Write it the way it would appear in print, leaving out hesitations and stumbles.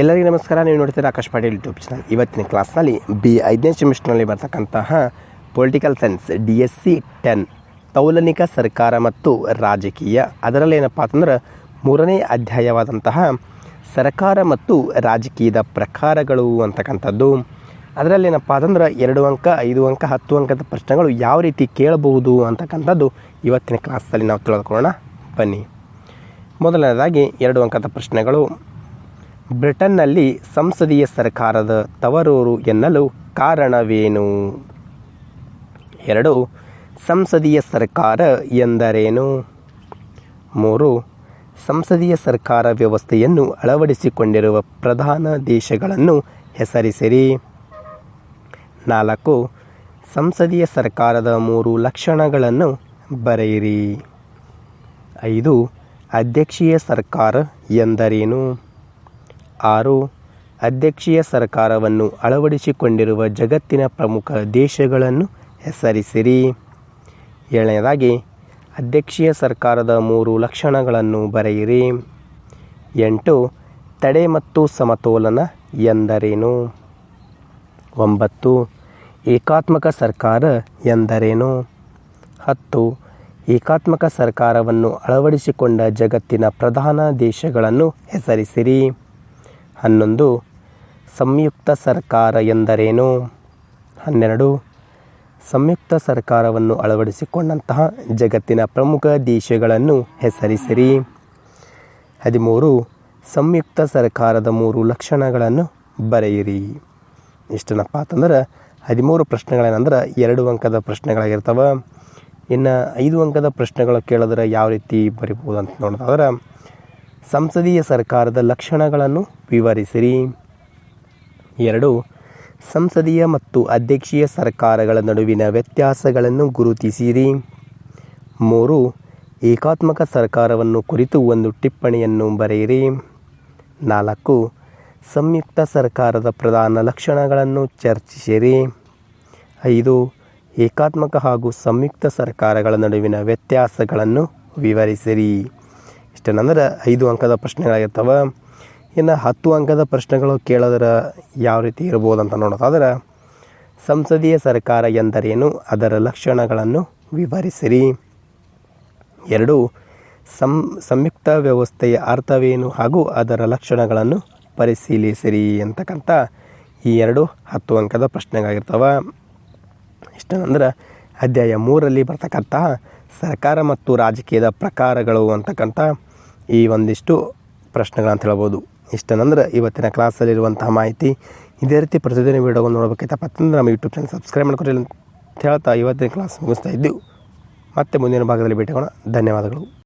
ಎಲ್ಲರಿಗೂ ನಮಸ್ಕಾರ. ನೀವು ನೋಡ್ತೀರಾ ಆಕಾಶ್ ಪಾಟೀಲ್ ಯೂಟ್ಯೂಬ್ ಚಾನಲ್. ಇವತ್ತಿನ ಕ್ಲಾಸ್ನಲ್ಲಿ 5ನೇ ಸೆಮಿಸ್ಟರ್ನಲ್ಲಿ ಬರ್ತಕ್ಕಂತಹ ಪೊಲಿಟಿಕಲ್ ಸೈನ್ಸ್ DSC 10 ತೌಲನಿಕ ಸರ್ಕಾರ ಮತ್ತು ರಾಜಕೀಯ, ಅದರಲ್ಲಿ ಏನಪ್ಪ ಅಂತಂದ್ರೆ 3ನೇ ಅಧ್ಯಾಯವಾದಂತಹ ಸರ್ಕಾರ ಮತ್ತು ರಾಜಕೀಯದ ಪ್ರಕಾರಗಳು ಅಂತಕ್ಕಂಥದ್ದು. ಅದರಲ್ಲಿ ಏನಪ್ಪ ಅಂತಂದ್ರೆ 2 ಅಂಕ 5 ಅಂಕ 10 ಅಂಕದ ಪ್ರಶ್ನೆಗಳು ಯಾವ ರೀತಿ ಕೇಳಬಹುದು ಅಂತಕ್ಕಂಥದ್ದು ಇವತ್ತಿನ ಕ್ಲಾಸಲ್ಲಿ ನಾವು ತಿಳಿದುಕೊಳ್ಳೋಣ ಬನ್ನಿ. ಮೊದಲನೇದಾಗಿ 2 ಅಂಕದ ಪ್ರಶ್ನೆಗಳು. ಬ್ರಿಟನ್ನಲ್ಲಿ ಸಂಸದೀಯ ಸರ್ಕಾರದ ತವರೂರು ಎನ್ನಲು ಕಾರಣವೇನು? 2. ಸಂಸದೀಯ ಸರ್ಕಾರ ಎಂದರೇನು? 3. ಸಂಸದೀಯ ಸರ್ಕಾರ ವ್ಯವಸ್ಥೆಯನ್ನು ಅಳವಡಿಸಿಕೊಂಡಿರುವ ಪ್ರಧಾನ ದೇಶಗಳನ್ನು ಹೆಸರಿಸಿರಿ. 4. ಸಂಸದೀಯ ಸರ್ಕಾರದ 3 ಲಕ್ಷಣಗಳನ್ನು ಬರೆಯಿರಿ. 5. ಅಧ್ಯಕ್ಷೀಯ ಸರ್ಕಾರ ಎಂದರೇನು? 6. ಅಧ್ಯಕ್ಷೀಯ ಸರ್ಕಾರವನ್ನು ಅಳವಡಿಸಿಕೊಂಡಿರುವ ಜಗತ್ತಿನ ಪ್ರಮುಖ ದೇಶಗಳನ್ನು ಹೆಸರಿಸಿರಿ. 7ನೇದಾಗಿ ಅಧ್ಯಕ್ಷೀಯ ಸರ್ಕಾರದ 3 ಲಕ್ಷಣಗಳನ್ನು ಬರೆಯಿರಿ. 8. ತಡೆ ಮತ್ತು ಸಮತೋಲನ ಎಂದರೇನು? 9. ಏಕಾತ್ಮಕ ಸರ್ಕಾರ ಎಂದರೇನು? 10. ಏಕಾತ್ಮಕ ಸರ್ಕಾರವನ್ನು ಅಳವಡಿಸಿಕೊಂಡ ಜಗತ್ತಿನ ಪ್ರಧಾನ ದೇಶಗಳನ್ನು ಹೆಸರಿಸಿರಿ. 11. ಸಂಯುಕ್ತ ಸರ್ಕಾರ ಎಂದರೇನು? 12. ಸಂಯುಕ್ತ ಸರ್ಕಾರವನ್ನು ಅಳವಡಿಸಿಕೊಂಡಂತಹ ಜಗತ್ತಿನ ಪ್ರಮುಖ ದೇಶಗಳನ್ನು ಹೆಸರಿಸಿರಿ. 13. ಸಂಯುಕ್ತ ಸರ್ಕಾರದ 3 ಲಕ್ಷಣಗಳನ್ನು ಬರೆಯಿರಿ. ಇಷ್ಟನಪ್ಪ ಅಂತಂದ್ರೆ 13 ಪ್ರಶ್ನೆಗಳೇನಂದ್ರೆ 2 ಅಂಕದ ಪ್ರಶ್ನೆಗಳಾಗಿರ್ತವೆ. ಇನ್ನು 5 ಅಂಕದ ಪ್ರಶ್ನೆಗಳು ಕೇಳಿದ್ರೆ ಯಾವ ರೀತಿ ಬರಿಬೋದು ಅಂತ ನೋಡೋದಾದ್ರೆ, ಸಂಸದೀಯ ಸರ್ಕಾರದ ಲಕ್ಷಣಗಳನ್ನು ವಿವರಿಸಿರಿ. 2. ಸಂಸದೀಯ ಮತ್ತು ಅಧ್ಯಕ್ಷೀಯ ಸರ್ಕಾರಗಳ ನಡುವಿನ ವ್ಯತ್ಯಾಸಗಳನ್ನು ಗುರುತಿಸಿರಿ. 3. ಏಕಾತ್ಮಕ ಸರ್ಕಾರವನ್ನು ಕುರಿತು ಒಂದು ಟಿಪ್ಪಣಿಯನ್ನು ಬರೆಯಿರಿ. 4. ಸಂಯುಕ್ತ ಸರ್ಕಾರದ ಪ್ರಧಾನ ಲಕ್ಷಣಗಳನ್ನು ಚರ್ಚಿಸಿರಿ. 5. ಏಕಾತ್ಮಕ ಹಾಗೂ ಸಂಯುಕ್ತ ಸರ್ಕಾರಗಳ ನಡುವಿನ ವ್ಯತ್ಯಾಸಗಳನ್ನು ವಿವರಿಸಿರಿ. ಇಷ್ಟೇನಂದ್ರೆ 5 ಅಂಕದ ಪ್ರಶ್ನೆಗಳಾಗಿರ್ತವೆ. ಇನ್ನು 10 ಅಂಕದ ಪ್ರಶ್ನೆಗಳು ಕೇಳೋದ್ರ ಯಾವ ರೀತಿ ಇರ್ಬೋದು ಅಂತ ನೋಡೋದಾದ್ರೆ, ಸಂಸದೀಯ ಸರ್ಕಾರ ಎಂದರೇನು, ಅದರ ಲಕ್ಷಣಗಳನ್ನು ವಿವರಿಸಿರಿ. 2. ಸಂಯುಕ್ತ ವ್ಯವಸ್ಥೆಯ ಅರ್ಥವೇನು ಹಾಗೂ ಅದರ ಲಕ್ಷಣಗಳನ್ನು ಪರಿಶೀಲಿಸಿರಿ ಅಂತಕ್ಕಂಥ ಈ 10 ಅಂಕದ ಪ್ರಶ್ನೆಗಳಾಗಿರ್ತವೆ. ಇಷ್ಟೇನಂದ್ರೆ ಅಧ್ಯಾಯ 3ರಲ್ಲಿ ಬರ್ತಕ್ಕಂತಹ ಸರ್ಕಾರ ಮತ್ತು ರಾಜಕೀಯದ ಪ್ರಕಾರಗಳು ಅಂತಕ್ಕಂಥ ಈ ಒಂದಿಷ್ಟು ಪ್ರಶ್ನೆಗಳಂತ ಹೇಳ್ಬೋದು. ಇಷ್ಟೇನಂದ್ರೆ ಇವತ್ತಿನ ಕ್ಲಾಸಲ್ಲಿರುವಂತಹ ಮಾಹಿತಿ. ಇದೇ ರೀತಿ ಪ್ರತಿದಿನ ವೀಡಿಯೋಗಳು ನೋಡಬೇಕೈತಪ್ಪ ಅಂತಂದ್ರೆ ನಮ್ಮ ಯೂಟ್ಯೂಬ್ ಚಾನಲ್ ಸಬ್ಸ್ಕ್ರೈಬ್ ಮಾಡ್ಕೊರಿ ಅಂತ ಹೇಳ್ತಾ ಇವತ್ತಿನ ಕ್ಲಾಸ್ ಮುಗಿಸ್ತಾ ಇದ್ದೀವಿ. ಮತ್ತೆ ಮುಂದಿನ ಭಾಗದಲ್ಲಿ ಭೇಟಿಯಾಗೋಣ. ಧನ್ಯವಾದಗಳು.